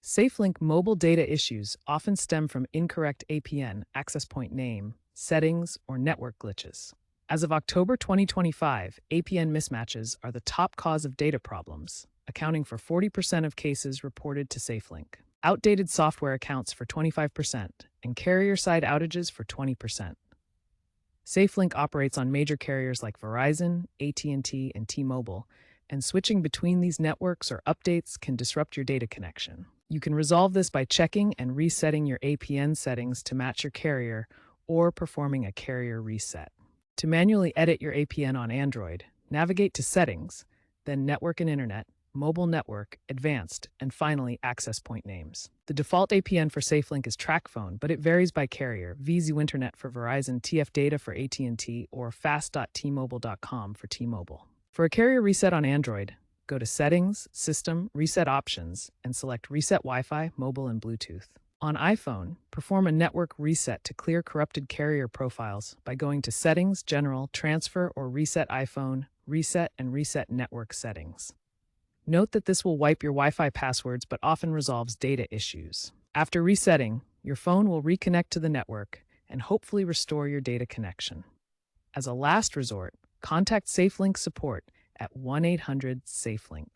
SafeLink mobile data issues often stem from incorrect APN, access point name, settings, or network glitches. As of October 2025, APN mismatches are the top cause of data problems, accounting for 40% of cases reported to SafeLink. Outdated software accounts for 25%, and carrier-side outages for 20%. SafeLink operates on major carriers like Verizon, AT&T, and T-Mobile, and switching between these networks or updates can disrupt your data connection. You can resolve this by checking and resetting your APN settings to match your carrier or performing a carrier reset. To manually edit your APN on Android, navigate to Settings, then Network and Internet, Mobile Network, Advanced, and finally Access Point Names. The default APN for SafeLink is TracFone, but it varies by carrier: VZU Internet for Verizon, TF Data for AT&T, or fast.tmobile.com for T-Mobile. For a carrier reset on Android, go to Settings, System, Reset Options, and select Reset Wi-Fi, Mobile, and Bluetooth. On iPhone, perform a network reset to clear corrupted carrier profiles by going to Settings, General, Transfer, or Reset iPhone, Reset, and Reset Network Settings. Note that this will wipe your Wi-Fi passwords but often resolves data issues. After resetting, your phone will reconnect to the network and hopefully restore your data connection. As a last resort, contact SafeLink support at 1-800-SafeLink.